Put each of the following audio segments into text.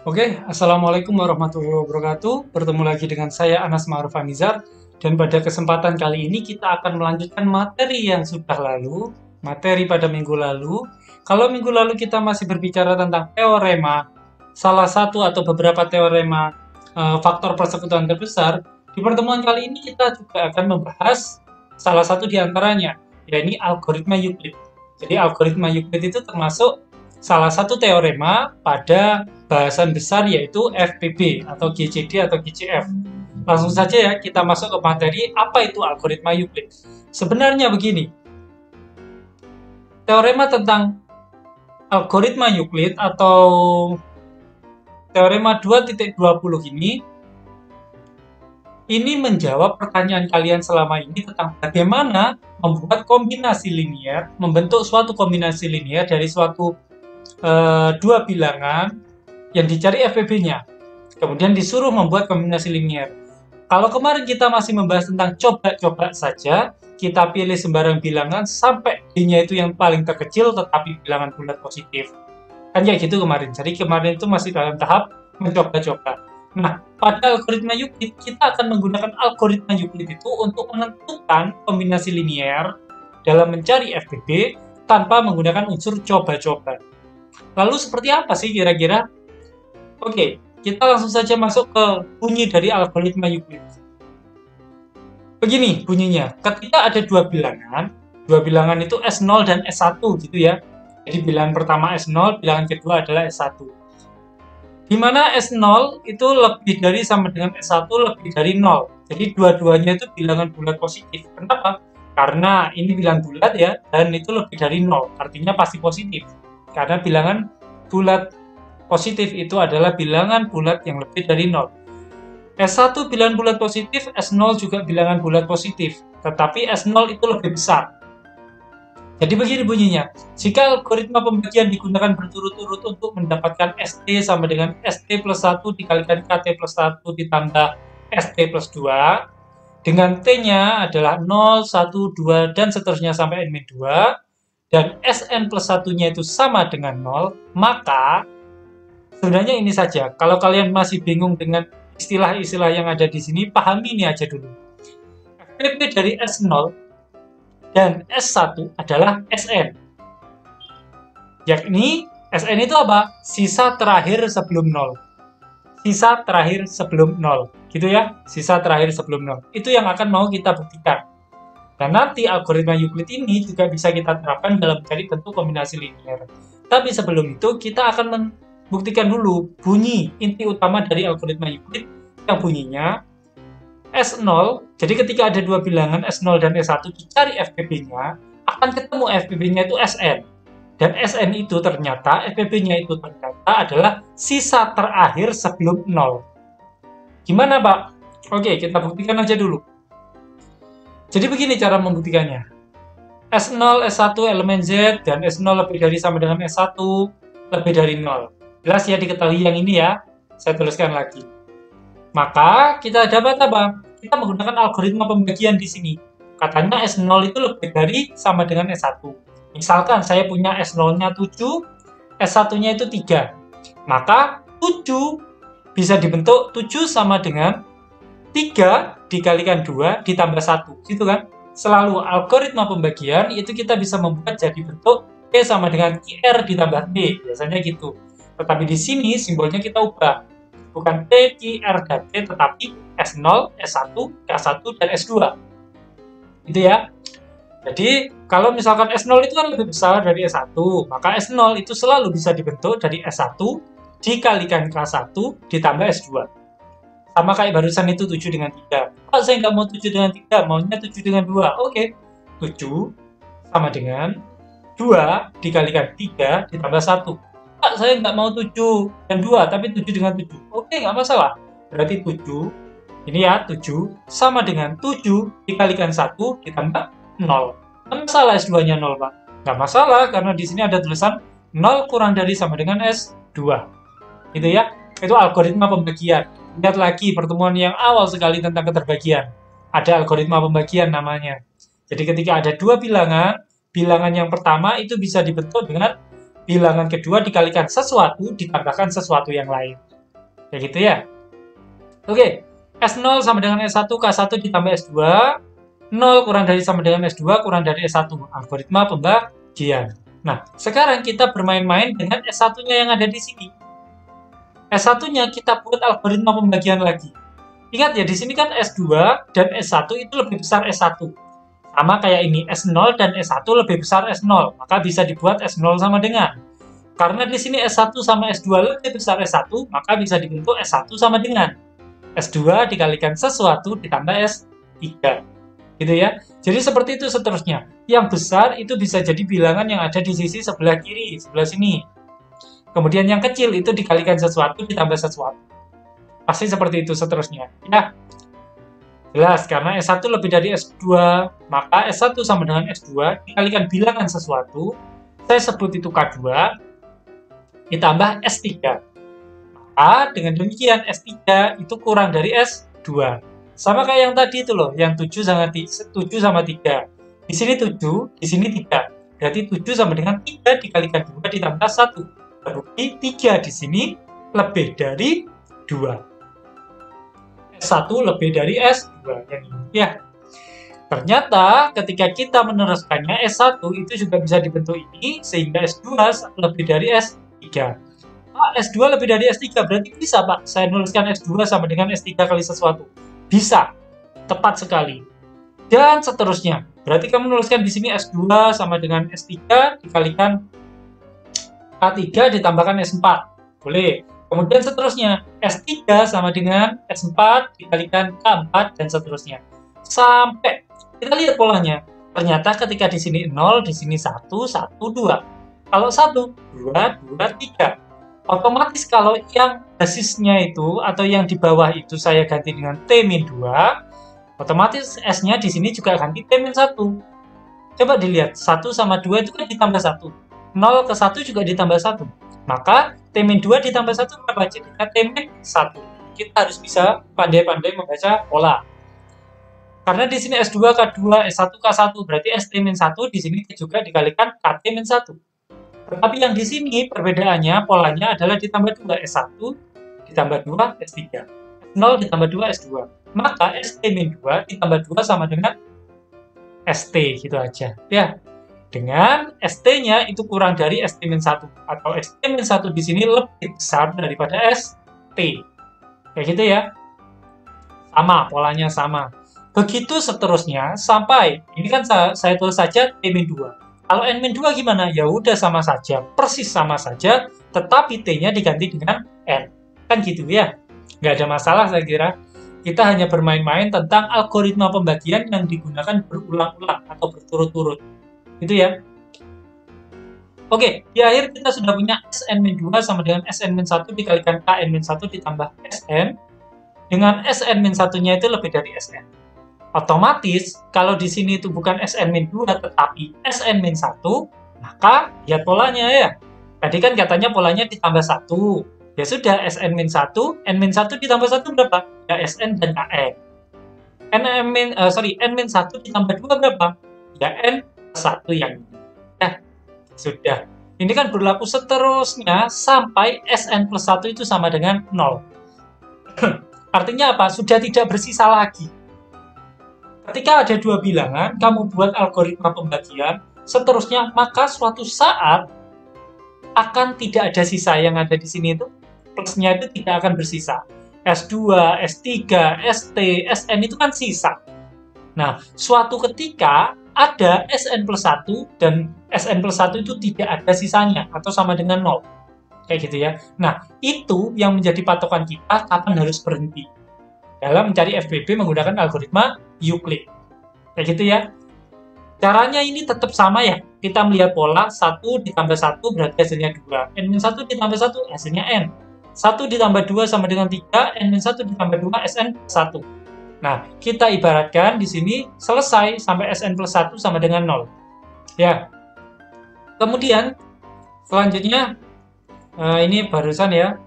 Oke, Assalamualaikum warahmatullahi wabarakatuh. Bertemu lagi dengan saya Anas Ma'ruf Hamizar. Dan pada kesempatan kali ini kita akan melanjutkan materi yang sudah lalu, materi pada minggu lalu. Kalau minggu lalu kita masih berbicara tentang teorema, salah satu atau beberapa teorema faktor persekutuan terbesar, di pertemuan kali ini kita juga akan membahas salah satu di antaranya, yaitu algoritma Euclid. Jadi algoritma Euclid itu termasuk salah satu teorema pada bahasan besar yaitu FPB atau GCD atau GCF. Langsung saja ya kita masuk ke materi apa itu algoritma Euclid. Sebenarnya begini, teorema tentang algoritma Euclid atau teorema 2.20 ini menjawab pertanyaan kalian selama ini tentang bagaimana membuat kombinasi linear, membentuk suatu kombinasi linear dari suatu dua bilangan yang dicari FPB-nya. Kemudian disuruh membuat kombinasi linear. Kalau kemarin kita masih membahas tentang coba-coba saja, kita pilih sembarang bilangan sampai D-nya itu yang paling terkecil tetapi bilangan bulat positif. Kan kayak gitu kemarin. Jadi kemarin itu masih dalam tahap mencoba-coba. Nah, pada algoritma Euclid, kita akan menggunakan algoritma Euclid itu untuk menentukan kombinasi linear dalam mencari FPB tanpa menggunakan unsur coba-coba. Lalu seperti apa sih kira-kira? Oke, kita langsung saja masuk ke bunyi dari algoritma Euclid. Begini bunyinya, ketika ada dua bilangan itu S0 dan S1 gitu ya. Jadi bilangan pertama S0, bilangan kedua adalah S1. Di mana S0 itu lebih dari sama dengan S1 lebih dari 0. Jadi dua-duanya itu bilangan bulat positif. Kenapa? Karena ini bilangan bulat ya, dan itu lebih dari 0. Artinya pasti positif. Karena bilangan bulat positif itu adalah bilangan bulat yang lebih dari 0. S1 bilangan bulat positif, S0 juga bilangan bulat positif. Tetapi S0 itu lebih besar. Jadi begini bunyinya. Jika algoritma pembagian digunakan berturut-turut untuk mendapatkan ST sama dengan ST plus 1 dikalikan KT plus 1 ditambah ST plus 2. Dengan T-nya adalah 0, 1, 2, dan seterusnya sampai N-2. Dan Sn plus 1-nya itu sama dengan 0, maka sebenarnya ini saja. Kalau kalian masih bingung dengan istilah-istilah yang ada di sini, pahami ini aja dulu. FPB dari S0 dan S1 adalah Sn. Yakni Sn itu apa? Sisa terakhir sebelum 0. Sisa terakhir sebelum 0. Gitu ya, sisa terakhir sebelum 0. Itu yang akan mau kita buktikan. Dan nanti algoritma Euclid ini juga bisa kita terapkan dalam mencari bentuk kombinasi linear. Tapi sebelum itu, kita akan buktikan dulu bunyi inti utama dari algoritma Euclid yang bunyinya S0. Jadi ketika ada dua bilangan S0 dan S1 dicari FPB-nya, akan ketemu FPB-nya itu Sn. Dan Sn itu ternyata, FPB-nya itu ternyata adalah sisa terakhir sebelum 0. Gimana Pak? Oke, kita buktikan aja dulu. Jadi begini cara membuktikannya. S0, S1 elemen Z, dan S0 lebih dari sama dengan S1 lebih dari 0. Jelas ya diketahui yang ini ya, saya tuliskan lagi. Maka kita dapat apa? Kita menggunakan algoritma pembagian di sini. Katanya S0 itu lebih dari sama dengan S1. Misalkan saya punya S0-nya 7, S1-nya itu 3. Maka 7 bisa dibentuk 7 sama dengan 3 dikalikan 2 ditambah 1. Gitu kan? Selalu algoritma pembagian itu kita bisa membuat jadi bentuk T sama dengan QR ditambah T. Biasanya gitu. Tetapi di sini simbolnya kita ubah. Bukan T, QR, dan T, tetapi S0, S1, K1, dan S2. Gitu ya. Jadi, kalau misalkan S0 itu kan lebih besar dari S1, maka S0 itu selalu bisa dibentuk dari S1 dikalikan K1 ditambah S2. Sama kayak barusan itu 7 dengan 3. Pak, saya nggak mau 7 dengan 3, maunya 7 dengan 2. Oke, 7 sama dengan 2 dikalikan 3 ditambah 1. Pak, saya nggak mau 7 dan 2, tapi 7 dengan 7. Oke, nggak masalah. Berarti 7, ini ya, 7 sama dengan 7 dikalikan 1 ditambah 0. Nggak masalah S2-nya 0, Pak. Nggak masalah, karena di sini ada tulisan 0 kurang dari sama dengan S2. Gitu ya. Itu algoritma pembagian. Lihat lagi pertemuan yang awal sekali tentang keterbagian. Ada algoritma pembagian namanya. Jadi ketika ada dua bilangan, bilangan yang pertama itu bisa dibentuk dengan bilangan kedua dikalikan sesuatu ditambahkan sesuatu yang lain. Kayak gitu ya. Oke, S0 sama dengan S1, K1 ditambah S2, 0 kurang dari sama dengan S2 kurang dari S1. Algoritma pembagian. Nah, sekarang kita bermain-main dengan S1-nya yang ada di sini. S1-nya kita buat algoritma pembagian lagi. Ingat ya, di sini kan S2 dan S1 itu lebih besar S1. Sama kayak ini, S0 dan S1 lebih besar S0. Maka bisa dibuat S0 sama dengan. Karena di sini S1 sama S2 lebih besar S1, maka bisa dibentuk S1 sama dengan S2 dikalikan sesuatu ditambah S3. Gitu ya. Jadi seperti itu seterusnya. Yang besar itu bisa jadi bilangan yang ada di sisi sebelah kiri, sebelah sini. Kemudian yang kecil itu dikalikan sesuatu ditambah sesuatu. Pasti seperti itu seterusnya. Ya. Jelas, karena S1 lebih dari S2, maka S1 sama dengan S2 dikalikan bilangan sesuatu, saya sebut itu K2, ditambah S3. Maka dengan demikian S3 itu kurang dari S2. Sama kayak yang tadi itu loh, yang 7 sama 3. Di sini 7, di sini 3. Berarti 7 sama dengan 3 dikalikan 2 ditambah 1. Berarti 3 di sini lebih dari 2. S1 lebih dari S2 yang ini ya. Ternyata ketika kita meneruskannya S1 itu juga bisa dibentuk ini sehingga S2 lebih dari S3. S2 lebih dari S3 berarti bisa Pak saya nuliskan S2 sama dengan S3 kali sesuatu. Bisa. Tepat sekali. Dan seterusnya. Berarti kamu nuliskan di sini S2 sama dengan S3 dikalikan K3 ditambahkan S4. Boleh. Kemudian seterusnya, S3 sama dengan S4 dikalikan K4 dan seterusnya. Sampai kita lihat polanya. Ternyata ketika di sini 0, di sini 1, 1, 2. Kalau 1, 2, 2, 3. Otomatis kalau yang basisnya itu atau yang di bawah itu saya ganti dengan T-2, otomatis S-nya di sini juga ganti T-1. Coba dilihat, 1 sama 2 itu kan ditambah 1. 0 ke 1 juga ditambah 1. Maka T-2 ditambah 1 berapa? Jadinya T-1. Kita harus bisa pandai-pandai membaca pola. Karena di sini S2, K2, S1, K1, berarti ST-1 di sini juga dikalikan KT-1. Tetapi yang di sini perbedaannya, polanya adalah ditambah 2, S1 ditambah 2, S3. S0 ditambah 2, S2. Maka ST-2 ditambah 2 sama dengan ST, gitu aja. Ya. Dengan ST-nya itu kurang dari ST-1 atau ST-1 di sini lebih besar daripada ST. Kayak gitu ya. Sama, polanya sama. Begitu seterusnya sampai ini kan saya tulis saja T-2. Kalau N-2 gimana? Ya udah sama saja, persis sama saja, tetapi T-nya diganti dengan N. Kan gitu ya. Nggak ada masalah saya kira. Kita hanya bermain-main tentang algoritma pembagian yang digunakan berulang-ulang atau berturut-turut. Gitu ya. Oke, di akhir kita sudah punya Sn-2 sama dengan Sn-1 dikalikan Kn-1 ditambah Sn. Dengan Sn-1-nya itu lebih dari Sn. Otomatis, kalau di sini itu bukan Sn-2 tetapi Sn-1, maka lihat polanya ya. Tadi kan katanya polanya ditambah 1. Ya sudah, Sn-1, N-1 ditambah 1 berapa? Ya Sn dan Kn. N-1 ditambah 2 berapa? Ya N1 yang ini. Ya, sudah. Ini kan berlaku seterusnya sampai Sn plus 1 itu sama dengan 0. Artinya apa? Sudah tidak bersisa lagi. Ketika ada dua bilangan, kamu buat algoritma pembagian, seterusnya, maka suatu saat akan tidak ada sisa yang ada di sini itu, plusnya itu tidak akan bersisa. S2, S3, ST, Sn itu kan sisa. Nah, suatu ketika ada Sn plus 1 dan Sn plus 1 itu tidak ada sisanya atau sama dengan 0. Kayak gitu ya. Nah, itu yang menjadi patokan kita kapan harus berhenti dalam mencari FBB menggunakan algoritma Euclid. Kayak gitu ya. Caranya ini tetap sama ya. Kita melihat pola 1 ditambah 1 berarti hasilnya 2. N-1 ditambah 1 hasilnya N. 1 ditambah 2 sama dengan 3. N-1 ditambah 2 Sn plus 1. Nah, kita ibaratkan di sini selesai sampai Sn plus 1 sama dengan 0. Ya. Kemudian, selanjutnya, ini barusan ya.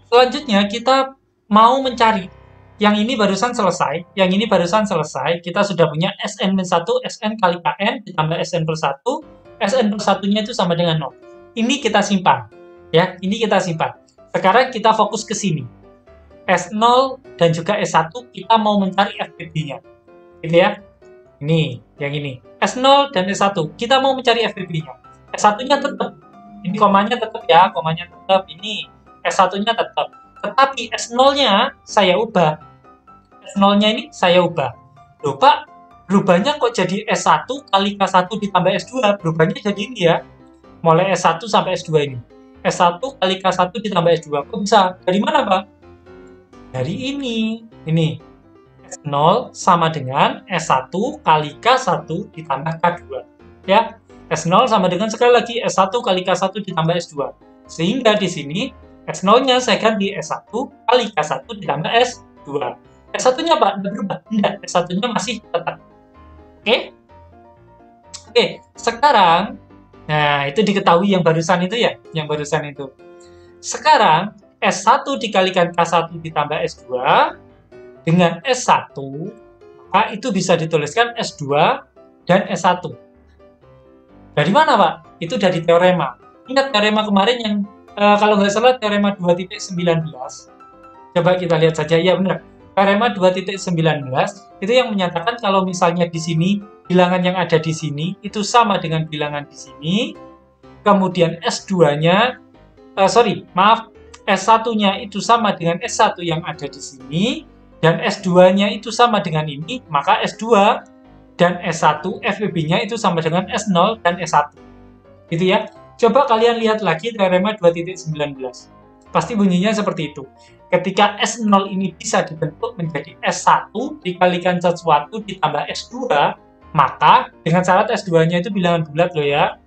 Selanjutnya, kita mau mencari. Yang ini barusan selesai, yang ini barusan selesai. Kita sudah punya Sn-1, Sn kali Kn ditambah Sn plus 1. Sn plus 1-nya itu sama dengan 0. Ini kita simpan. Ya, ini kita simpan. Sekarang kita fokus ke sini. S0 dan juga S1 kita mau mencari FBB-nya. Gitu ya. Ini, yang ini. S0 dan S1 kita mau mencari FBB-nya. S1-nya tetap. Ini komanya tetap ya, komanya tetap. Ini S1-nya tetap. Tetapi S0-nya saya ubah. S0-nya ini saya ubah. Loh Pak, berubahnya kok jadi S1 kali K1 ditambah S2? Berubahnya jadi ini ya. Mulai S1 sampai S2 ini. S1 kali K1 ditambah S2. Kok bisa? Dari mana Pak? Dari ini. Ini. S0 sama dengan S1 kali K1 ditambah K2. Ya. S0 sama dengan sekali lagi S1 kali K1 ditambah S2. Sehingga di sini S0-nya saya ganti S1 kali K1 ditambah S2. S1-nya Pak, tidak berubah. Tidak, S1-nya masih tetap. Oke? Oke, sekarang, nah itu diketahui yang barusan itu ya, yang barusan itu. Sekarang, S1 dikalikan K1 ditambah S2 dengan S1, maka itu bisa dituliskan S2 dan S1. Dari mana Pak? Itu dari teorema. Ingat teorema kemarin yang, kalau nggak salah, teorema 2.19. Coba kita lihat saja, ya benar. Teorema 2.19 itu yang menyatakan kalau misalnya di sini bilangan yang ada di sini itu sama dengan bilangan di sini, kemudian S2-nya, S1-nya itu sama dengan S1 yang ada di sini, dan S2-nya itu sama dengan ini, maka S2 dan S1 FBB-nya itu sama dengan S0 dan S1. Gitu ya. Coba kalian lihat lagi teorema 2.19. Pasti bunyinya seperti itu. Ketika S0 ini bisa dibentuk menjadi S1 dikalikan sesuatu ditambah S2, maka dengan syarat S2-nya itu bilangan bulat loh ya.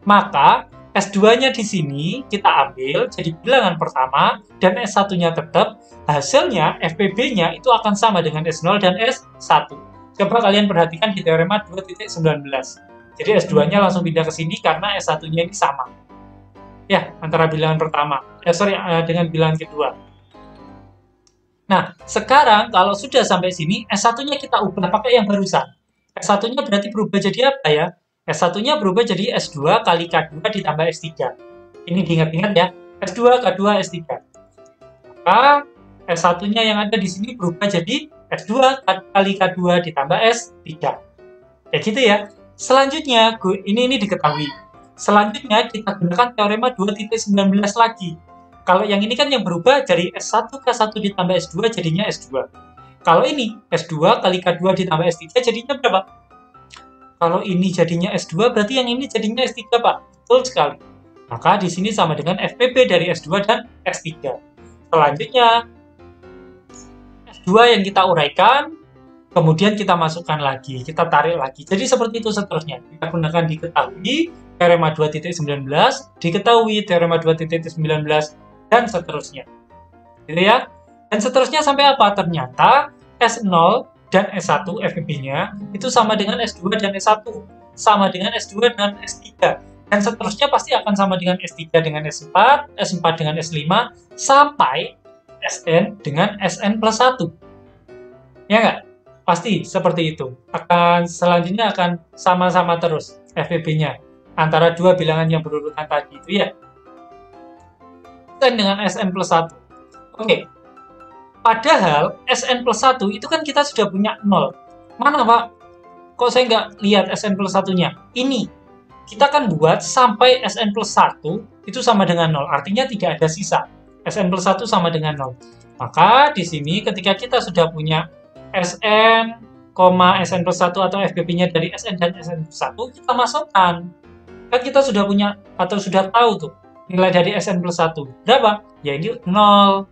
Maka S2-nya di sini kita ambil jadi bilangan pertama dan S1-nya tetap, hasilnya FBB-nya itu akan sama dengan S0 dan S1. Coba kalian perhatikan di teorema 2.19. Jadi S2-nya langsung pindah ke sini karena S1-nya ini sama. Ya, antara bilangan pertama. Dengan bilangan kedua. Nah, sekarang kalau sudah sampai sini, S1-nya kita ubah pakai yang barusan. S1-nya berarti berubah jadi apa ya? S1-nya berubah jadi S2 kali K2 ditambah S3. Ini diingat-ingat ya. S2, K2, S3. Maka S1-nya yang ada di sini berubah jadi S2 kali K2 ditambah S3. Kayak gitu ya. Selanjutnya, ini diketahui. Selanjutnya, kita gunakan teorema 2.19 lagi. Kalau yang ini kan yang berubah dari S1 K1 ditambah S2 jadinya S2. Kalau ini S2 kali K2 ditambah S3 jadinya berapa? Kalau ini jadinya S2 berarti yang ini jadinya S3 Pak. Betul sekali. Maka di sini sama dengan FBB dari S2 dan S3. Selanjutnya S2 yang kita uraikan, kemudian kita masukkan lagi, kita tarik lagi. Jadi seperti itu seterusnya. Kita gunakan diketahui teorema 2.19, diketahui teorema 2.19, dan seterusnya. Gitu ya. Dan seterusnya sampai apa? Ternyata S0 dan S1 FBB-nya itu sama dengan S2 dan S1. Sama dengan S2 dan S3. Dan seterusnya pasti akan sama dengan S3 dengan S4, S4 dengan S5, sampai Sn dengan Sn plus 1. Ya nggak? Pasti seperti itu. Selanjutnya akan sama-sama terus FBB-nya. Antara dua bilangan yang berurutan tadi itu ya. Sn dengan Sn plus 1. Oke. Padahal Sn plus 1 itu kan kita sudah punya 0. Mana Pak? Kok saya nggak lihat Sn plus 1-nya? Ini. Kita kan buat sampai Sn plus 1 itu sama dengan 0. Artinya tidak ada sisa. Sn plus 1 sama dengan 0. Maka di sini ketika kita sudah punya Sn, Sn plus 1 atau FBB-nya dari Sn dan Sn plus 1, kita masukkan. Kan kita sudah punya atau sudah tahu tuh nilai dari Sn plus 1. Berapa? Ya ini 0.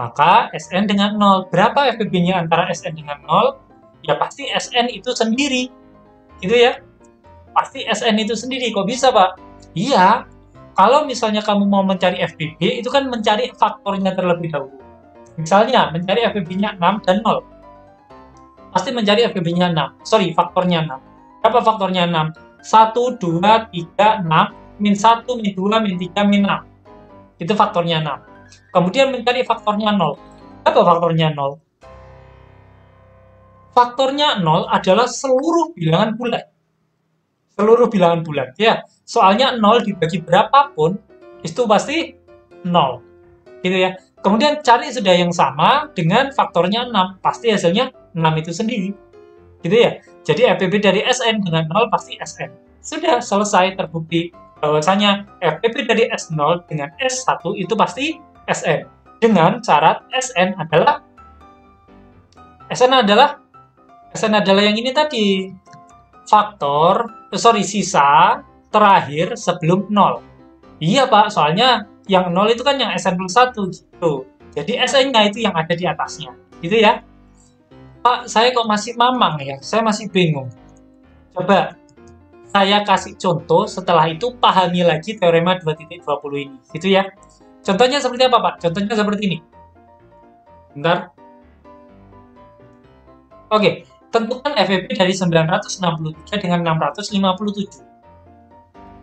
Maka Sn dengan 0. Berapa FBB-nya antara Sn dengan 0? Ya pasti Sn itu sendiri. Gitu ya. Pasti Sn itu sendiri. Kok bisa Pak? Iya. Kalau misalnya kamu mau mencari FBB, itu kan mencari faktornya terlebih dahulu. Misalnya mencari FBB-nya 6 dan 0. Pasti mencari FBB-nya 6. Faktornya 6. Berapa faktornya 6? 1, 2, 3, 6, min 1, min 2, min 3, min 6. Itu faktornya 6. Kemudian mencari faktornya 0. Apa faktornya 0? Faktornya 0 adalah seluruh bilangan bulat. Seluruh bilangan bulat. Ya, soalnya 0 dibagi berapapun, itu pasti 0. Gitu ya. Kemudian cari sudah yang sama dengan faktornya 6. Pasti hasilnya 6 itu sendiri. Gitu ya. Jadi FPP dari Sn dengan 0 pasti Sn. Sudah selesai, terbukti bahwasanya FPP dari S0 dengan S1 itu pasti Sn. Dengan syarat Sn adalah yang ini tadi. Sisa terakhir sebelum 0. Iya Pak, soalnya yang 0 itu kan yang Sn plus 1 gitu. Jadi Sn-nya itu yang ada di atasnya. Gitu ya. Pak, saya kok masih mamang ya? Saya masih bingung. Coba saya kasih contoh, setelah itu pahami lagi teorema 2.20 ini. Gitu ya. Contohnya seperti apa Pak? Contohnya seperti ini. Bentar. Oke, tentukan FPP dari 963 dengan 657.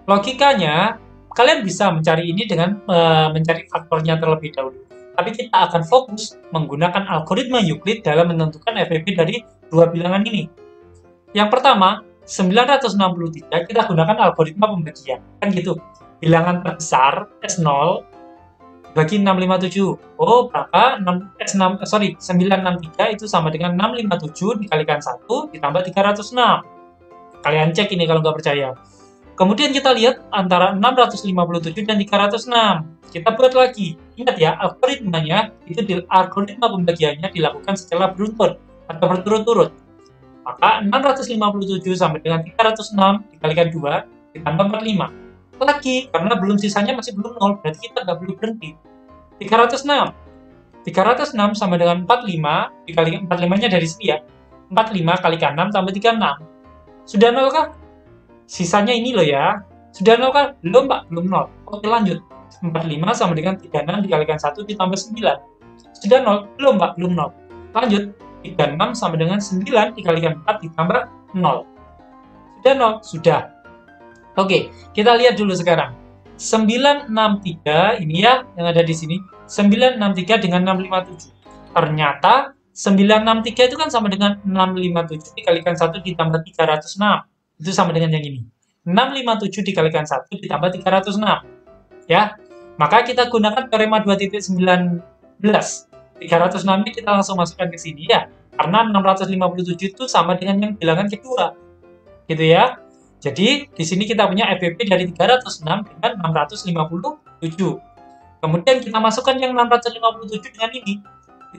Logikanya, kalian bisa mencari ini dengan mencari faktornya terlebih dahulu. Tapi kita akan fokus menggunakan algoritma Euclid dalam menentukan FPP dari dua bilangan ini. Yang pertama, 963 kita gunakan algoritma pembagian. Kan gitu. Bilangan terbesar S0 bagi 657. Oh, berapa? 963 itu sama dengan 657 dikalikan 1 ditambah 306. Kalian cek ini kalau nggak percaya. Kemudian kita lihat antara 657 dan 306. Kita buat lagi. Ingat ya, algoritmanya itu algoritma pembagiannya dilakukan secara beruntun atau berturut-turut. Maka 657 sama dengan 306 dikalikan 2 ditambah 45. Lagi, karena belum sisanya masih belum 0, berarti kita nggak perlu berhenti. 306. 306 sama dengan 45, dikalikan 45-nya dari sini ya. 45 kalikan 6 tambah 36. Sudah 0 kah? Sisanya ini loh ya. Sudah 0 kah? Belum Pak, belum 0. Oke lanjut. 45 sama dengan 36 dikalikan 1 ditambah 9. Sudah 0? Belum Pak, belum 0. Lanjut. 36 sama dengan 9 dikalikan 4 ditambah 0. Sudah 0? Sudah. Oke, kita lihat dulu sekarang. 963 ini ya yang ada di sini. 963 dengan 657. Ternyata 963 itu kan sama dengan 657 dikalikan 1 ditambah 306. Itu sama dengan yang ini. 657 dikalikan 1 ditambah 306. Ya. Maka kita gunakan teorema 2.19. 306 ini kita langsung masukkan ke sini ya. Karena 657 itu sama dengan yang bilangan kedua. Gitu ya. Jadi, di sini kita punya FPP dari 306 dengan 657. Kemudian kita masukkan yang 657 dengan ini.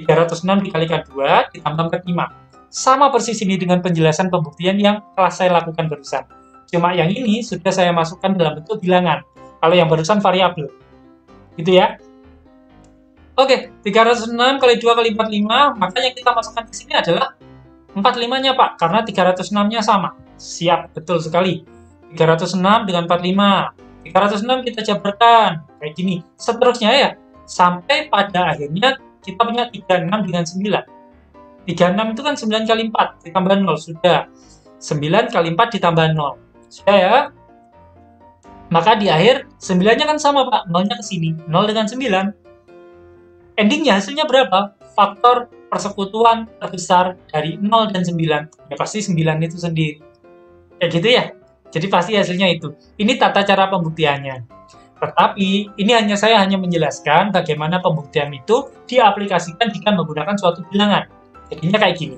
306 dikalikan 2 ditambah 45. Sama persis ini dengan penjelasan pembuktian yang telah saya lakukan barusan. Cuma yang ini sudah saya masukkan dalam bentuk bilangan. Kalau yang barusan variabel. Gitu ya. Oke, 306 kali 2 kali 45, maka yang kita masukkan ke sini adalah 45-nya Pak, karena 306-nya sama. Siap, betul sekali. 306 dengan 45. 306 kita jabarkan. Kayak gini. Seterusnya ya. Sampai pada akhirnya kita punya 36 dengan 9. 36 itu kan 9 kali 4 ditambah 0. Sudah. 9 kali 4 ditambah 0. Sudah ya. Maka di akhir 9-nya kan sama Pak. 0-nya ke sini. 0 dengan 9. Endingnya hasilnya berapa? Faktor persekutuan terbesar dari 0 dan 9. Ya pasti 9 itu sendiri. Kayak gitu ya. Jadi pasti hasilnya itu. Ini tata cara pembuktiannya. Tetapi ini saya hanya menjelaskan bagaimana pembuktian itu diaplikasikan jika menggunakan suatu bilangan. Jadinya kayak gini.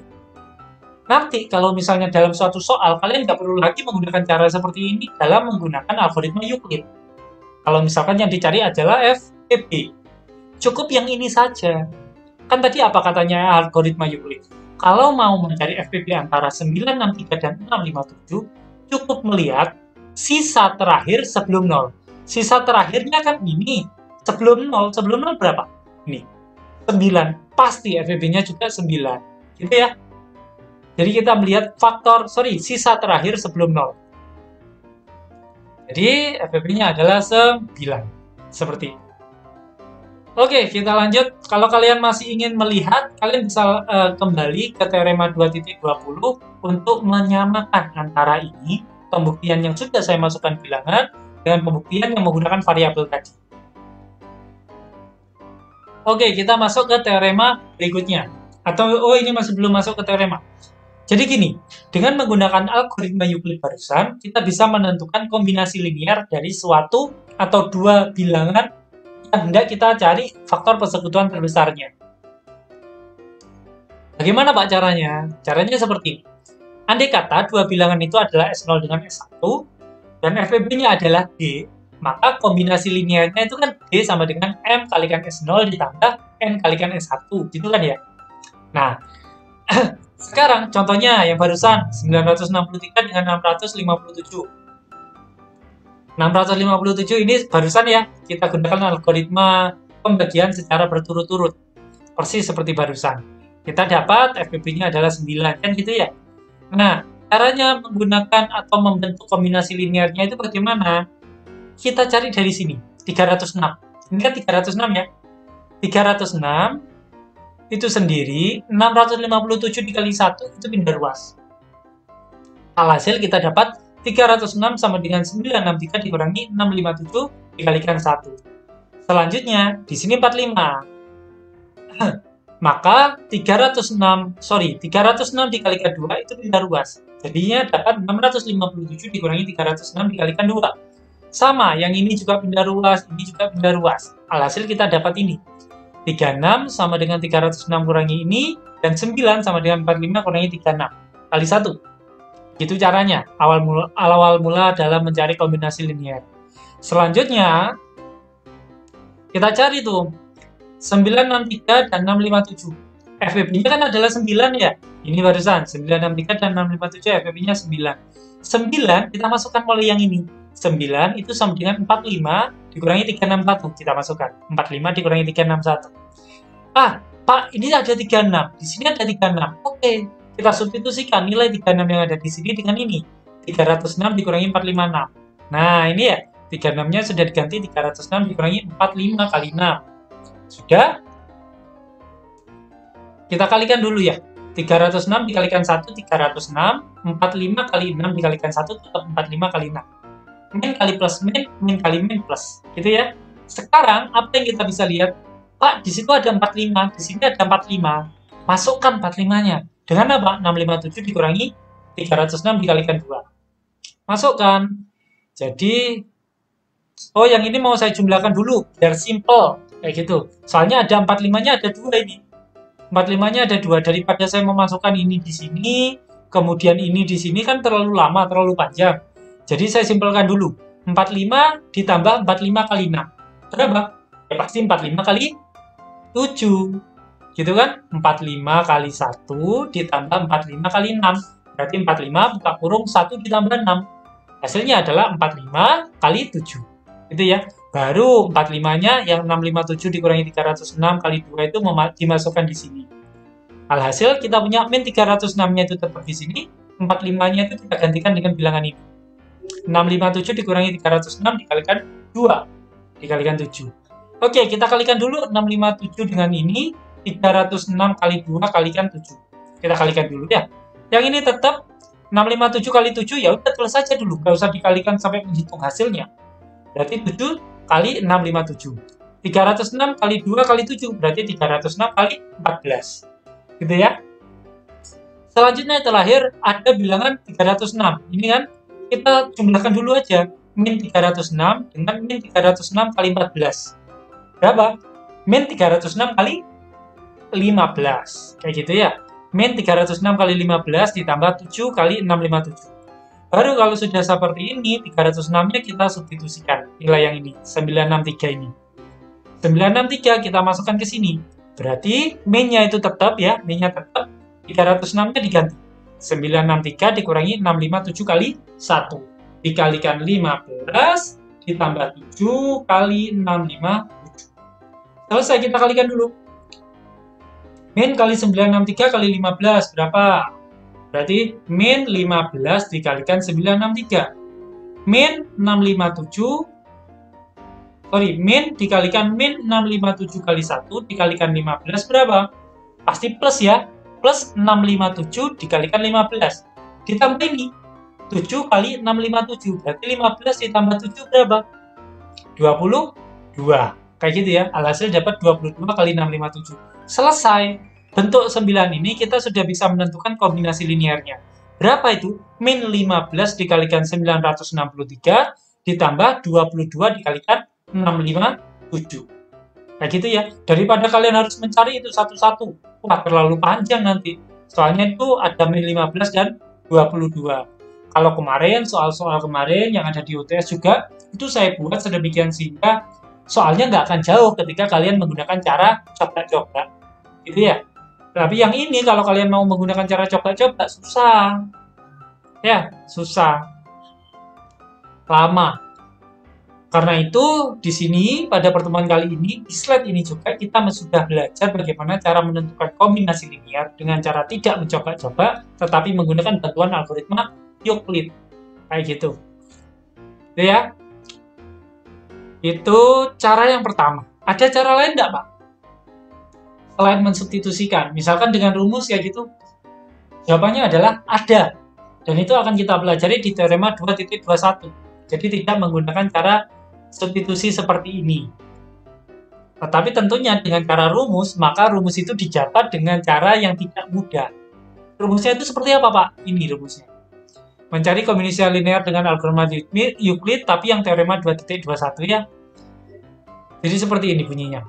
Nanti kalau misalnya dalam suatu soal kalian nggak perlu lagi menggunakan cara seperti ini dalam menggunakan algoritma Euclid. Kalau misalkan yang dicari adalah FPP. Cukup yang ini saja. Kan tadi apa katanya algoritma Euclid? Kalau mau mencari FPP antara 963 dan 657, cukup melihat sisa terakhir sebelum 0. Sisa terakhirnya kan ini. Sebelum 0 berapa? Ini. 9. Pasti FPP-nya juga 9. Gitu ya. Jadi kita melihat sisa terakhir sebelum 0. Jadi FPP-nya adalah 9. Seperti itu. Oke, kita lanjut. Kalau kalian masih ingin melihat, kalian bisa kembali ke teorema 2.20 untuk menyamakan antara ini, pembuktian yang sudah saya masukkan bilangan, dengan pembuktian yang menggunakan variabel tadi. Oke, kita masuk ke teorema berikutnya. Ini masih belum masuk ke teorema. Jadi gini, dengan menggunakan algoritma Euclid barusan, kita bisa menentukan kombinasi linear dari suatu atau dua bilangan yang hendak kita cari faktor persekutuan terbesarnya. Bagaimana Pak caranya? Caranya seperti ini. Andai kata dua bilangan itu adalah S0 dengan S1, dan FPB-nya adalah D, maka kombinasi linearnya itu kan D sama dengan M kalikan S0 ditambah N kalikan S1, gitu kan ya? Nah, sekarang contohnya yang barusan 963 dengan 657. 657 ini barusan ya, kita gunakan algoritma pembagian secara berturut-turut. Persis seperti barusan. Kita dapat FPB-nya adalah 9, kan gitu ya? Nah, caranya menggunakan atau membentuk kombinasi linearnya itu bagaimana? Kita cari dari sini, 306. Ini kan 306 ya? 306 itu sendiri 657 dikali 1 itu pindah ruas. Alhasil kita dapat 306 sama dengan 963 dikurangi 657 dikalikan 1. Selanjutnya di sini 45. Maka 306 dikalikan 2 itu pindah ruas. Jadinya dapat 657 dikurangi 306 dikalikan 2. Sama, yang ini juga pindah ruas, ini juga pindah ruas. Alhasil kita dapat ini. 36 sama dengan 306 kurangi ini, dan 9 sama dengan 45 kurangi 36 kali 1. Gitu caranya, awal mula dalam mencari kombinasi linear. Selanjutnya, kita cari tuh 963 dan 657. FPB-nya kan adalah 9 ya. Ini barusan 963 dan 657 FPB-nya 9. 9 kita masukkan mulai yang ini. 9 itu sama dengan 45 dikurangi 361, kita masukkan 45 dikurangi 361. Pak, ini ada 36, di sini ada 36. Oke, kita substitusikan nilai 36 yang ada di sini dengan ini. 306 dikurangi 456. Nah, ini ya, 36-nya sudah diganti 306 dikurangi 45 kali 6. Sudah? Kita kalikan dulu ya. 306 dikalikan 1, 306. 45 kali 6 dikalikan 1, tetap 45 kali 6. Min kali plus min, min kali min plus, gitu ya. Sekarang apa yang kita bisa lihat? Pak, di situ ada 45, di sini ada 45. Masukkan 45-nya. Dengan apa? 657 dikurangi 306 dikalikan 2. Masukkan. Jadi, yang ini mau saya jumlahkan dulu, biar simple, kayak gitu. Soalnya ada 45-nya ada 2 ini. 45-nya ada 2, daripada saya memasukkan ini di sini, kemudian ini di sini kan terlalu lama, terlalu panjang. Jadi saya simpelkan dulu. 45 ditambah 45 kali 6. Berapa? Ya pasti 45 kali 7. Gitu kan? 45 kali 1 ditambah 45 kali 6. Berarti 45 buka kurung 1 ditambah 6. Hasilnya adalah 45 kali 7. Gitu ya. Baru 45-nya yang 657 dikurangi 306 kali 2 itu dimasukkan di sini. Alhasil kita punya min 306-nya itu tetap di sini. 45-nya itu kita gantikan dengan bilangan ini. 657 dikurangi 306 dikalikan 2 dikalikan 7. Oke, kita kalikan dulu 657 dengan ini, 306 kali 2 kalikan 7. Kita kalikan dulu ya. Yang ini tetap 657 kali 7 ya udah tulis saja dulu, nggak usah dikalikan sampai menghitung hasilnya. Berarti 7 kali 657. 306 kali 2 kali 7 berarti 306 kali 14. Gitu ya. Selanjutnya terakhir ada bilangan 306. Ini kan kita jumlahkan dulu aja, min 306 dengan min 306 kali 14. Berapa? Min 306 kali 15. Kayak gitu ya. Min 306 kali 15 ditambah 7 kali 657. Baru kalau sudah seperti ini, 306-nya kita substitusikan. Nilai yang ini, 963 ini. 963 kita masukkan ke sini. Berarti min-nya itu tetap ya, min-nya tetap. 306-nya diganti. 963 dikurangi 657 kali 1 dikalikan 15 ditambah 7 kali 657. Selesai, kita kalikan dulu. Min kali 963 kali 15 berapa? Berarti min 15 dikalikan 963. Min 657 min dikalikan min 657 kali 1 dikalikan 15 berapa? Pasti plus ya. Plus 657 dikalikan 15. Ditambah ini. 7 kali 657. Berarti 15 ditambah 7 berapa? 22. Kayak gitu ya. Alhasil dapat 22 kali 657. Selesai. bentuk 9 ini kita sudah bisa menentukan kombinasi linearnya. Berapa itu? Min 15 dikalikan 963 ditambah 22 dikalikan 657. Kayak gitu ya. Daripada kalian harus mencari itu satu-satu. Wah, terlalu panjang nanti. Soalnya itu ada min 15 dan 22. Kalau kemarin, soal-soal kemarin yang ada di UTS juga, itu saya buat sedemikian sehingga soalnya nggak akan jauh ketika kalian menggunakan cara coba-coba. Gitu ya. Tapi yang ini kalau kalian mau menggunakan cara coba-coba, susah. Ya, susah. Lama. Karena itu, di sini pada pertemuan kali ini, di slide ini juga kita sudah belajar bagaimana cara menentukan kombinasi linear dengan cara tidak mencoba-coba, tetapi menggunakan bantuan algoritma Euclid. Kayak gitu. Itu ya. Itu cara yang pertama. Ada cara lain nggak, Pak? Selain mensubstitusikan. Misalkan dengan rumus kayak gitu. Jawabannya adalah ada. Dan itu akan kita pelajari di teorema 2.21. Jadi tidak menggunakan cara substitusi seperti ini. Tetapi tentunya dengan cara rumus, maka rumus itu dijabat dengan cara yang tidak mudah. Rumusnya itu seperti apa, Pak? Ini rumusnya. Mencari kombinasi linear dengan algoritma Euclid, tapi yang teorema 2.21 ya. Jadi seperti ini bunyinya.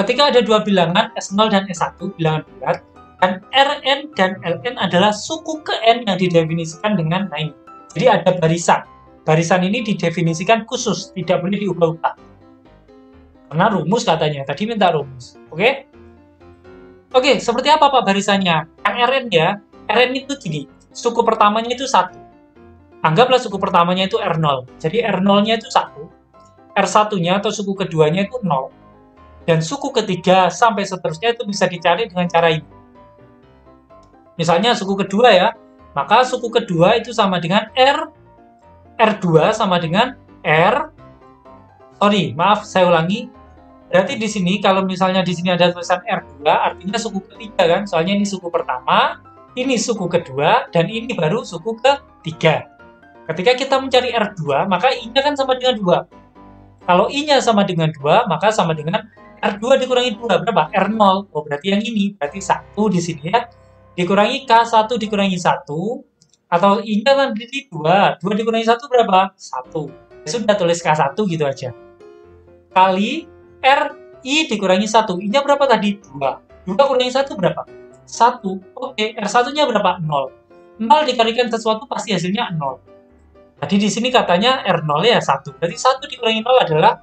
Ketika ada dua bilangan S0 dan S1, bilangan bulat, dan Rn dan Ln adalah suku ke N yang didefinisikan dengan ini. Jadi ada barisan. Barisan ini didefinisikan khusus, tidak boleh diubah-ubah. Karena rumus katanya, tadi minta rumus. Oke? Oke, seperti apa Pak barisannya? Yang Rn ya, Rn itu gini, suku pertamanya itu 1. Anggaplah suku pertamanya itu R0. Jadi R0-nya itu 1. R1-nya atau suku keduanya itu 0. Dan suku ketiga sampai seterusnya itu bisa dicari dengan cara ini. Misalnya suku kedua ya, maka suku kedua itu sama dengan R2 sama dengan maaf saya ulangi. Berarti di sini kalau misalnya di sini ada tulisan R2 artinya suku ketiga kan, soalnya ini suku pertama, ini suku kedua, dan ini baru suku ketiga. Ketika kita mencari R2, maka I-nya kan sama dengan 2. Kalau I-nya sama dengan 2, maka sama dengan R2 dikurangi 2, berapa? R0. Oh, berarti yang ini, berarti 1 di sini ya. Dikurangi K1 dikurangi 1, atau I-nya kan jadi 2. 2 dikurangi 1 berapa? 1. Ya sudah, tulis K1 gitu aja. Kali RI dikurangi 1. I-nya berapa tadi? 2. 2 kurangi 1 berapa? 1. Oke, R1-nya berapa? 0. 0 dikalikan sesuatu pasti hasilnya 0. Tadi di sini katanya R0 ya 1. Berarti 1 dikurangi 0 adalah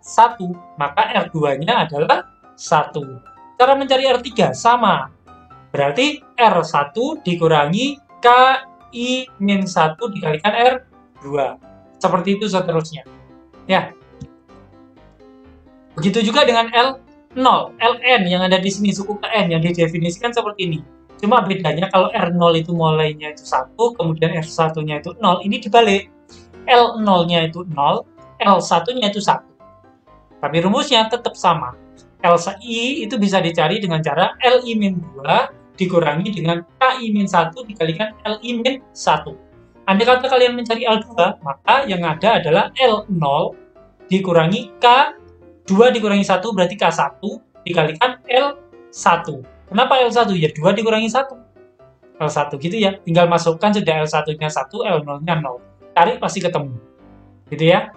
1. Maka R2-nya adalah 1. Cara mencari R3 sama. Berarti R1 dikurangi KI-1 dikalikan R2. Seperti itu seterusnya. Ya. Begitu juga dengan L0, Ln yang ada di sini, suku ke N yang didefinisikan seperti ini. Cuma bedanya kalau R0 itu mulainya itu 1, kemudian R1-nya itu 0, ini dibalik. L0-nya itu 0, L1-nya itu 1. Tapi rumusnya tetap sama. Li itu bisa dicari dengan cara Li-2 dikurangi dengan Ki-1 dikalikan Li-1. Andai kata kalian mencari L2, maka yang ada adalah L0 dikurangi K2 dikurangi 1 berarti K1 dikalikan L1. Kenapa L1? Ya 2 dikurangi 1. L1 gitu ya. Tinggal masukkan sudah L1-nya 1, L0-nya 0. Cari pasti ketemu. Gitu ya.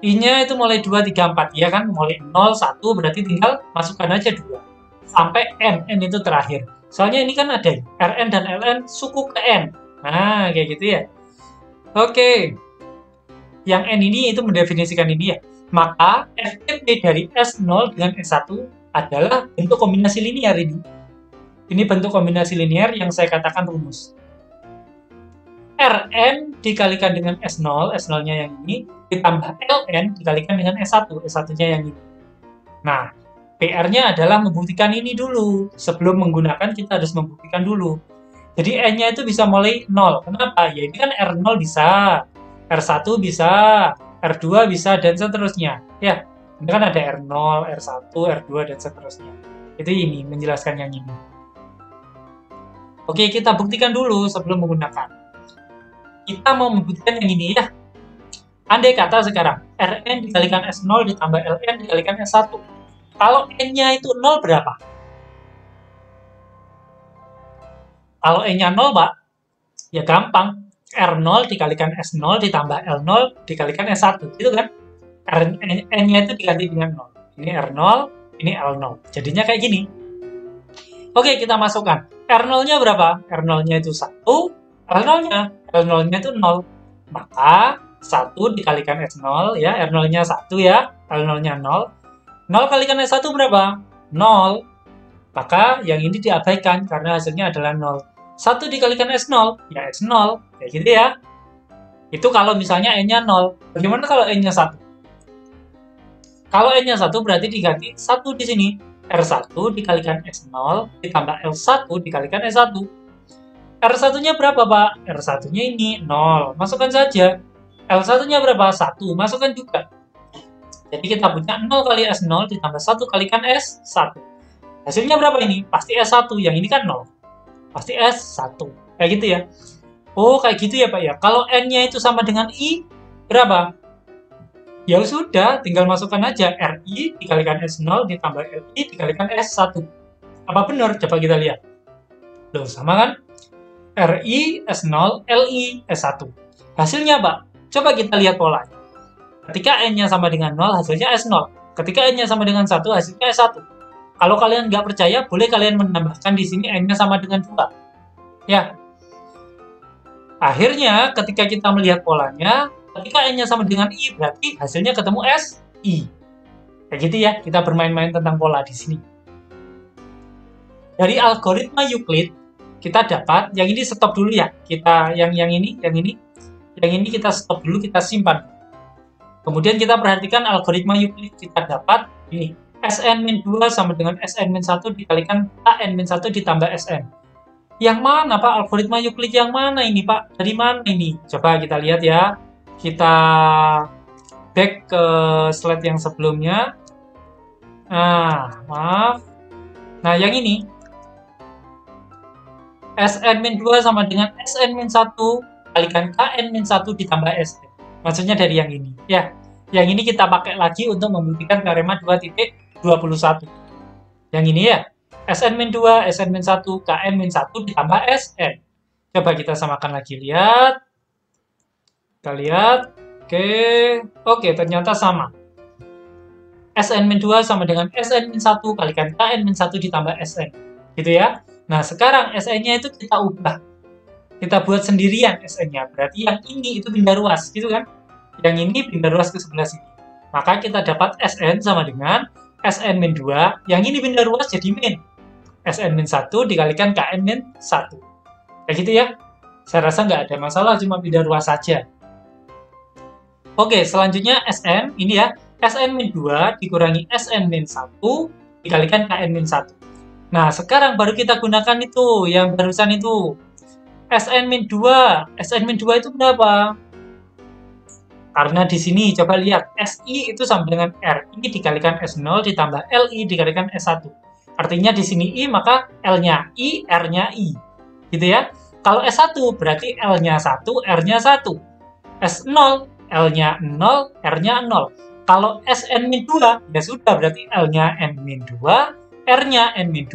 I-nya itu mulai 2, 3, 4. Ya kan? Mulai 0, 1 berarti tinggal masukkan aja 2. Sampai N. N itu terakhir. Soalnya ini kan ada Rn dan Ln suku ke N. Nah, kayak gitu ya. Oke. Yang N ini itu mendefinisikan ini ya. Maka FTP dari S0 dengan S1 adalah bentuk kombinasi linear ini. Ini bentuk kombinasi linear yang saya katakan rumus. Rn dikalikan dengan S0, S0-nya yang ini, ditambah Ln dikalikan dengan S1, S1-nya yang ini. Nah, PR-nya adalah membuktikan ini dulu. Sebelum menggunakan, kita harus membuktikan dulu. Jadi N-nya itu bisa mulai 0. Kenapa? Ya ini kan R0 bisa, R1 bisa, R2 bisa, dan seterusnya. Ya, ini kan ada R0, R1, R2, dan seterusnya. Itu ini, menjelaskan yang ini. Oke, kita buktikan dulu sebelum menggunakan. Kita mau membuktikan yang ini ya. Andai kata sekarang, Rn dikalikan S0 ditambah Ln dikalikan S1. Kalau N-nya itu 0 berapa? Kalau N-nya 0, Pak, ya gampang. R0 dikalikan S0 ditambah L0 dikalikan S1. Gitu kan? N-nya itu diganti dengan 0. Ini R0, ini L0. Jadinya kayak gini. Oke, kita masukkan. R0-nya berapa? R0-nya itu 1. L0-nya itu 0. Maka 1 dikalikan S0, ya. R0-nya 1, ya. L0-nya 0. 0 kalikan S1 berapa? 0. Maka yang ini diabaikan karena hasilnya adalah 0. 1 dikalikan S0, ya S0. Kayak gitu ya. Itu kalau misalnya N-nya 0. Bagaimana kalau N-nya 1? Kalau N-nya 1 berarti diganti 1 di sini. R1 dikalikan S0 ditambah L1 dikalikan S1. R1-nya berapa, Pak? R1-nya ini 0. Masukkan saja. L1-nya berapa? 1. Masukkan juga. Jadi kita punya 0 kali S0 ditambah 1 kalikan S1. Hasilnya berapa ini? Pasti S1. Yang ini kan 0. Pasti S1. Kayak gitu ya. Oh, kayak gitu ya, Pak ya. Kalau N-nya itu sama dengan I, berapa? Ya sudah, tinggal masukkan aja. RI dikalikan S0 ditambah LI dikalikan S1. Apa benar? Coba kita lihat. Loh, sama kan? RI S0, LI S1. Hasilnya, Pak, coba kita lihat polanya. Ketika N-nya sama dengan 0, hasilnya S0. Ketika N-nya sama dengan 1, hasilnya S1. Kalau kalian nggak percaya, boleh kalian menambahkan di sini N-nya sama dengan 2. Ya. Akhirnya, ketika kita melihat polanya, ketika N-nya sama dengan I, berarti hasilnya ketemu SI. Kayak gitu ya, kita bermain-main tentang pola di sini. Dari algoritma Euclid, kita dapat, yang ini stop dulu ya. Kita yang ini kita stop dulu, kita simpan. Kemudian kita perhatikan algoritma Euclid, kita dapat ini. Sn-2 sama dengan Sn-1 dikalikan Kn-1 ditambah Sn. Yang mana, Pak? Algoritma Euclid yang mana ini, Pak? Dari mana ini? Coba kita lihat ya. Kita back ke slide yang sebelumnya. Nah, maaf. Nah, yang ini. Sn-2 sama dengan Sn-1 kalikan Kn-1 ditambah Sn. Maksudnya dari yang ini. Ya, yang ini kita pakai lagi untuk membuktikan teorema 2.21. Yang ini ya. Sn-2, Sn-1, Kn-1 ditambah Sn. Coba kita samakan lagi, lihat. Kita lihat. Oke, ternyata sama. Sn-2 sama dengan Sn-1 kalikan Kn-1 ditambah Sn. Gitu ya. Nah, sekarang Sn-nya itu kita ubah. Kita buat sendirian Sn-nya. Berarti yang ini itu pindah ruas, gitu kan? Yang ini pindah ruas ke sebelah sini. Maka kita dapat Sn sama dengan Sn-2. Yang ini pindah ruas jadi min. Sn-1 dikalikan Kn-1. Kayak gitu ya. Saya rasa nggak ada masalah, cuma pindah ruas saja. Oke, selanjutnya Sn, ini ya. Sn-2 dikurangi Sn-1 dikalikan Kn-1. Nah, sekarang baru kita gunakan itu, yang barusan itu. Sn-2 itu berapa? Karena di sini, coba lihat. Si itu sama dengan Ri dikalikan S0 ditambah Li dikalikan S1. Artinya di sini I, maka L-nya I, R-nya I. Gitu ya. Kalau S1 berarti L-nya 1, R-nya 1. S0, L-nya 0, R-nya 0. Kalau Sn-2, ya sudah berarti L-nya N-2, R-nya N-2.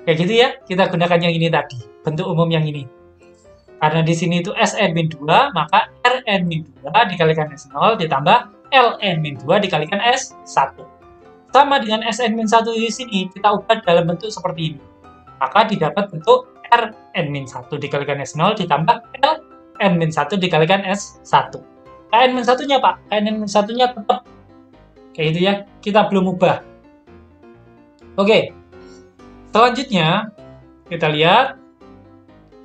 Kayak gitu ya, kita gunakan yang ini tadi, bentuk umum yang ini. Karena di sini itu Sn-2, maka Rn-2 dikalikan S0 ditambah Ln-2 dikalikan S1. Sama dengan Sn-1 di sini, kita ubah dalam bentuk seperti ini. Maka didapat bentuk Rn-1 dikalikan S0 ditambah Ln-1 dikalikan S1. Kn-1-nya, Pak, Kn-1-nya tetap. Kayak gitu ya, kita belum ubah. Oke, selanjutnya kita lihat.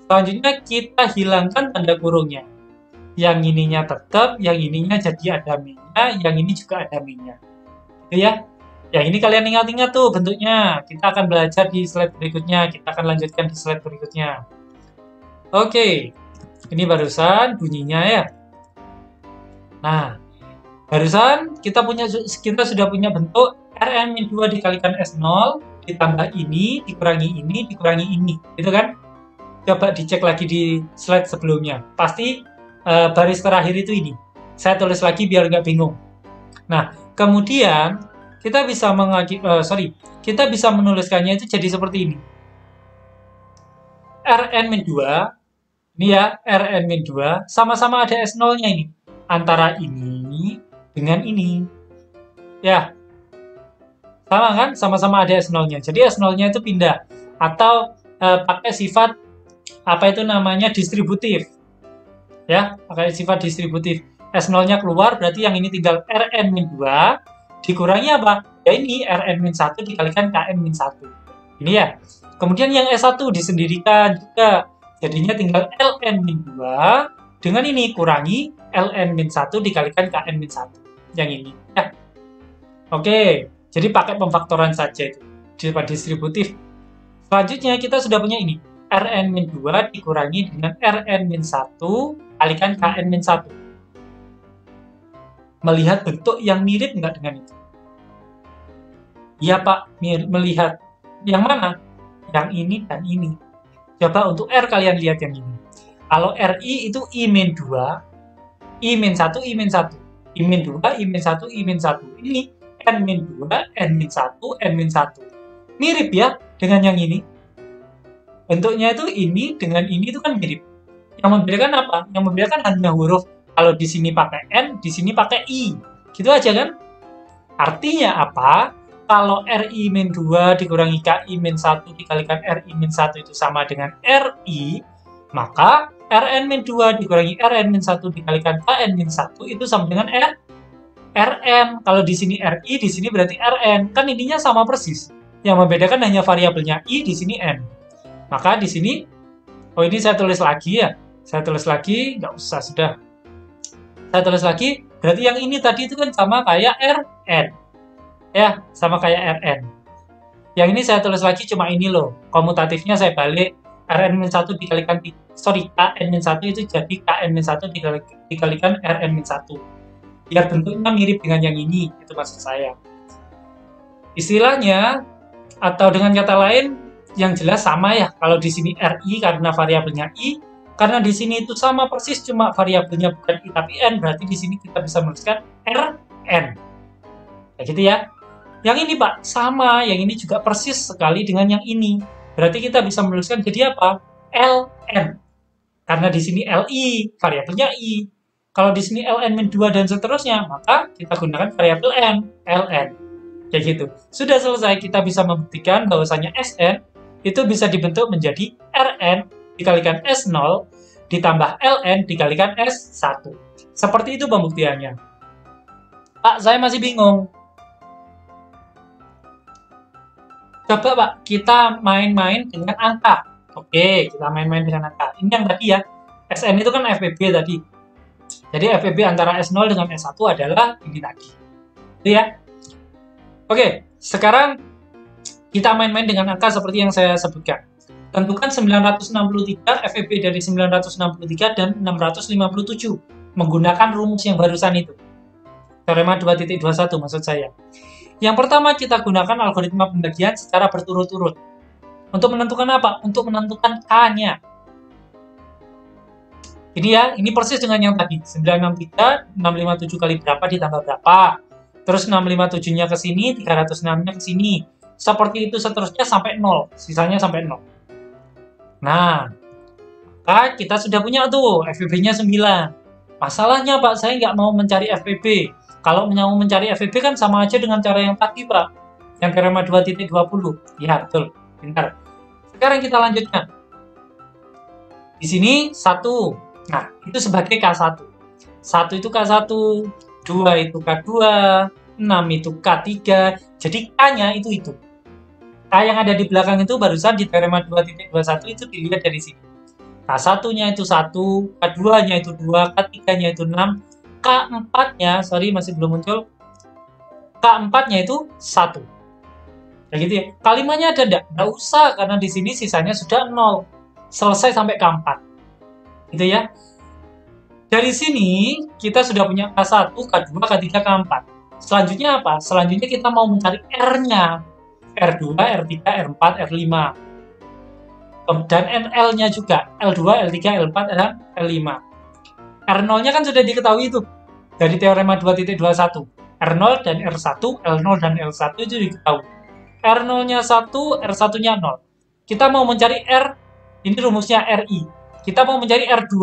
Selanjutnya kita hilangkan tanda kurungnya. Yang ininya tetap, yang ininya jadi ada minnya, yang ini juga ada minnya. Gitu ya. Yang ini kalian ingat-ingat tuh bentuknya. Kita akan belajar di slide berikutnya. Kita akan lanjutkan di slide berikutnya. Oke, ini barusan bunyinya ya. Nah, barusan kita sudah punya bentuk Rn-2 dikalikan S0 ditambah ini dikurangi ini, gitu kan? Coba dicek lagi di slide sebelumnya. Pasti baris terakhir itu ini. Saya tulis lagi biar nggak bingung. Nah, kemudian kita bisa kita bisa menuliskannya itu jadi seperti ini. Rn-2, ini ya, Rn-2, sama-sama ada S0-nya ini. Antara ini dengan ini. Ya, sama kan? Sama-sama ada S0-nya. Jadi S0-nya itu pindah. Atau pakai sifat, apa itu namanya, distributif. Ya, pakai sifat distributif. S0-nya keluar, berarti yang ini tinggal Rn-2, dikurangi apa? Ya ini, Rn-1 dikalikan Kn-1. Ini ya. Kemudian yang S1 disendirikan juga. Jadinya tinggal Ln-2 dengan ini kurangi Ln-1 dikalikan Kn-1. Yang ini. Ya. Oke, jadi pakai pemfaktoran saja itu. Sifat distributif. Selanjutnya kita sudah punya ini. Rn-2 dikurangi dengan Rn-1 kalikan Kn-1. Melihat bentuk yang mirip nggak dengan itu? Iya Pak, melihat. Yang mana? Yang ini dan ini. Coba untuk R kalian lihat yang ini. Kalau RI itu I-2, I-1, I-1. I-2, I-1, I-1. Ini N-2, N-1, N-1. Mirip ya dengan yang ini. Bentuknya itu ini dengan ini itu kan mirip. Yang membedakan apa? Yang membedakan hanya huruf. Kalau di sini pakai N, di sini pakai I. Gitu aja kan? Artinya apa? Kalau RI-2 dikurangi KI-1 dikalikan RI-1 itu sama dengan RI, maka Rn-2 dikurangi Rn-1 dikalikan Kn-1 itu sama dengan Rn. Kalau di sini RI, di sini berarti Rn. Kan intinya sama persis. Yang membedakan hanya variabelnya I, di sini N. Maka di sini, oh ini saya tulis lagi ya. Saya tulis lagi, nggak usah, sudah. Saya tulis lagi, berarti yang ini tadi itu kan sama kayak Rn. Ya, sama kayak Rn. Yang ini saya tulis lagi cuma ini loh. Komutatifnya saya balik. Rn-1 dikalikan, Kn-1 itu jadi Kn-1 dikalikan Rn-1. Biar bentuknya mirip dengan yang ini, itu maksud saya. Istilahnya, atau dengan kata lain, yang jelas sama ya. Kalau di sini Ri karena variabelnya I, karena di sini itu sama persis, cuma variabelnya bukan I tapi N, berarti di sini kita bisa menuliskan Rn. Kayak gitu ya. Yang ini Pak, sama. Yang ini juga persis sekali dengan yang ini. Berarti kita bisa menuliskan jadi apa? Ln. Karena di sini Li, variabelnya I. Kalau di sini Ln-2 dan seterusnya, maka kita gunakan variabel N, Ln. Kayak gitu. Sudah selesai, kita bisa membuktikan bahwasanya Sn itu bisa dibentuk menjadi Rn dikalikan S0 ditambah Ln dikalikan S1. Seperti itu pembuktiannya. Pak, saya masih bingung. Coba Pak, kita main-main dengan angka. Oke, kita main-main dengan angka. Ini yang tadi ya, Sn itu kan FPB tadi. Jadi FPB antara S0 dengan S1 adalah ini tadi. Itu ya. Oke, sekarang kita main-main dengan angka seperti yang saya sebutkan. Tentukan 963, FPB dari 963 dan 657. Menggunakan rumus yang barusan itu. Teorema 2.21 maksud saya. Yang pertama kita gunakan algoritma pembagian secara berturut-turut. Untuk menentukan apa? Untuk menentukan K-nya. Ini ya, ini persis dengan yang tadi. 963, 657 kali berapa ditambah berapa. Terus 657-nya ke sini, 306-nya ke sini. Seperti itu seterusnya sampai 0. Sisanya sampai 0. Nah, maka kita sudah punya tuh, FPB-nya 9. Masalahnya Pak, saya nggak mau mencari FPB. Kalau mau mencari FPB kan sama aja dengan cara yang tadi, Pak. Yang teorema 2.20. Ya, betul. Pintar. Sekarang kita lanjutkan. Di sini 1. Nah, itu sebagai K1. 1 itu K1, 2 itu K2, 6 itu K3. Jadi K-nya itu. K yang ada di belakang itu barusan di teorema 2.21 itu dilihat dari sini. K1-nya itu 1, K2-nya itu 2, K3-nya itu 6, K4-nya, sorry masih belum muncul, K4-nya itu 1. Kayak gitu ya. Kalimatnya ada enggak? Nggak usah, karena di sini sisanya sudah 0. Selesai sampai K4. Gitu ya. Dari sini, kita sudah punya K1, K2, K3, K4. Selanjutnya apa? Selanjutnya kita mau mencari R-nya. R2, R3, R4, R5. Dan NL-nya juga. L2, L3, L4, L5. R0-nya kan sudah diketahui itu dari teorema 2.21. R0 dan R1, L0 dan L1 itu diketahui. R0-nya 1, R1-nya 0. Kita mau mencari R, ini rumusnya RI. Kita mau mencari R2.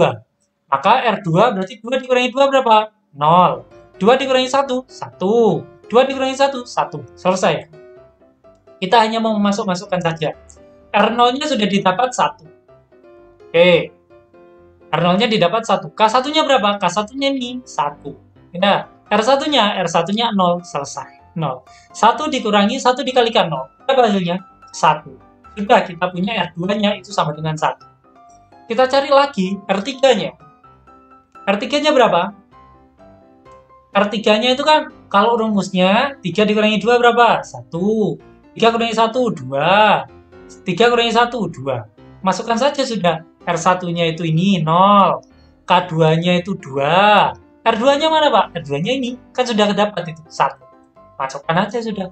Maka R2 berarti 2 dikurangi 2 berapa? 0. 2 dikurangi 1, 1. 2 dikurangi 1, 1. Selesai. Kita hanya mau masuk-masukkan saja. R0-nya sudah didapat 1. Oke. R0-nya didapat 1. K1-nya berapa? K1-nya ini 1. Ya. R1-nya 0. Selesai. 0. 1 dikurangi, 1 dikalikan 0. Berapa hasilnya? 1. Sudah, kita punya R2-nya itu sama dengan 1. Kita cari lagi R3-nya. R3-nya berapa? R3-nya itu kan, kalau rumusnya 3 dikurangi 2 berapa? 1. 3 kurangi 1, 2. 3 kurangi 1, 2. Masukkan saja sudah. R1-nya itu ini 0. K2-nya itu 2. R2-nya mana, Pak? R2-nya ini. Kan sudah kedapat itu. 1. Masukkan aja sudah.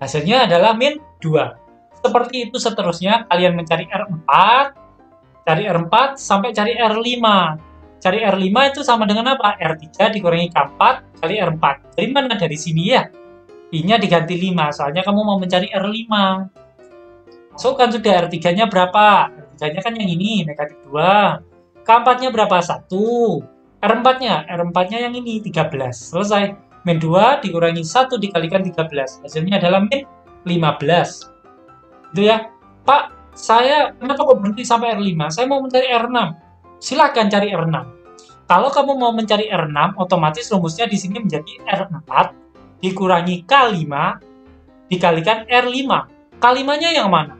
Hasilnya adalah min 2. Seperti itu seterusnya. Kalian mencari R4. Cari R4 sampai cari R5. Cari R5 itu sama dengan apa? R3 dikurangi K4 kali R4. Dari mana? Dari sini ya. I-nya diganti 5. Soalnya kamu mau mencari R5. Masukkan sudah R3-nya berapa? R3-nya kan yang ini, negatif 2. K4-nya berapa? 1. R4-nya? R4-nya yang ini, 13. Selesai. Min 2 dikurangi 1 dikalikan 13. Hasilnya adalah min 15. Itu ya. Pak, saya kenapa kok berhenti sampai R5? Saya mau mencari R6. Silakan cari R6. Kalau kamu mau mencari R6, otomatis rumusnya di sini menjadi R4 dikurangi K5 dikalikan R5. K5-nya yang mana?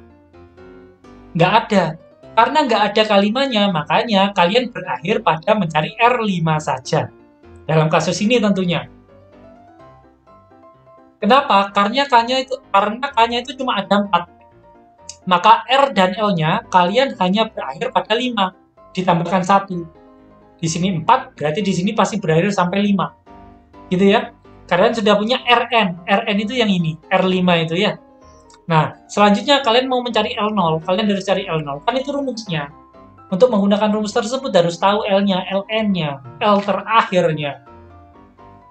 Nggak ada. Karena nggak ada K5-nya, makanya kalian berakhir pada mencari R5 saja. Dalam kasus ini tentunya. Kenapa? Karena K-nya itu cuma ada 4. Maka R dan L-nya kalian hanya berakhir pada 5. Ditambahkan 1. Di sini 4, berarti di sini pasti berakhir sampai 5. Gitu ya. Kalian sudah punya Rn. Rn itu yang ini. R5 itu ya. Nah, selanjutnya kalian mau mencari L0. Kalian harus cari L0. Kan itu rumusnya. Untuk menggunakan rumus tersebut harus tahu L-nya, Ln-nya, L terakhirnya.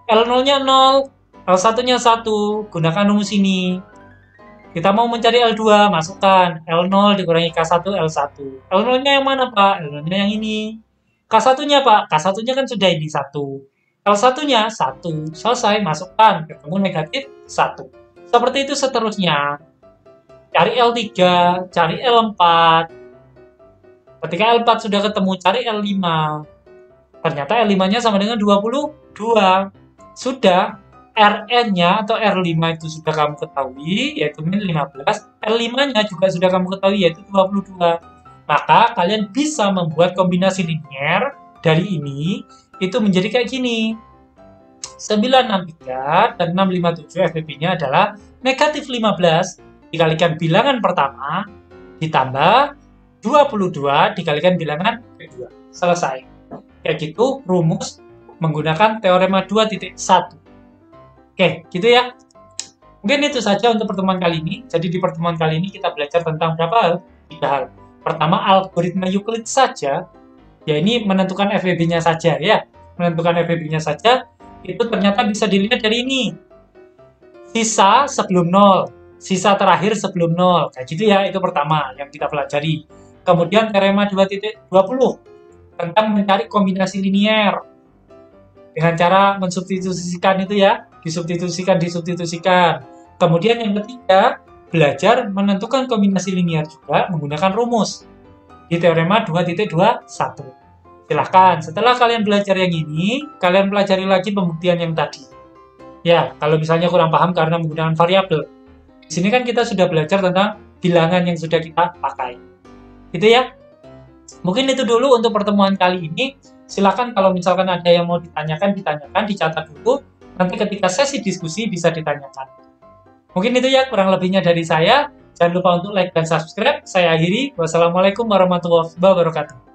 L0-nya 0, L1-nya 1. Gunakan rumus ini. Kita mau mencari L2, masukkan L0 dikurangi K1, L1. L0-nya yang mana, Pak? L0-nya yang ini. K1-nya, Pak? K1-nya kan sudah ini 1. L1-nya 1. Selesai, masukkan. Ketemu negatif 1. Seperti itu seterusnya. Cari L3, cari L4. Ketika L4 sudah ketemu, cari L5. Ternyata L5-nya sama dengan 22. Sudah. Rn-nya atau R5 itu sudah kamu ketahui, yaitu min 15. R5-nya juga sudah kamu ketahui, yaitu 22. Maka kalian bisa membuat kombinasi linear dari ini, itu menjadi kayak gini. 963 dan 657 FPP-nya adalah negatif 15 dikalikan bilangan pertama, ditambah 22 dikalikan bilangan kedua. Selesai. Kayak gitu rumus menggunakan teorema 2.1. Oke, gitu ya. Mungkin itu saja untuk pertemuan kali ini. Jadi di pertemuan kali ini kita belajar tentang berapa hal? 3 hal. Pertama, algoritma Euclid saja. Ya, ini menentukan FEB-nya saja ya. Menentukan FEB-nya saja. Itu ternyata bisa dilihat dari ini. Sisa sebelum 0. Sisa terakhir sebelum 0. Kayak gitu ya, itu pertama yang kita pelajari. Kemudian teorema 2.20 tentang mencari kombinasi linear. Dengan cara mensubstitusikan itu ya. Disubstitusikan. Kemudian yang ketiga, belajar menentukan kombinasi linear juga menggunakan rumus di teorema 2.21. Silahkan, setelah kalian belajar yang ini, kalian pelajari lagi pembuktian yang tadi. Ya, kalau misalnya kurang paham karena menggunakan variabel. Di sini kan kita sudah belajar tentang bilangan yang sudah kita pakai. Gitu ya. Mungkin itu dulu untuk pertemuan kali ini. Silahkan kalau misalkan ada yang mau ditanyakan, dicatat dulu. Nanti ketika sesi diskusi bisa ditanyakan. Mungkin itu ya kurang lebihnya dari saya. Jangan lupa untuk like dan subscribe. Saya akhiri. Wassalamualaikum warahmatullahi wabarakatuh.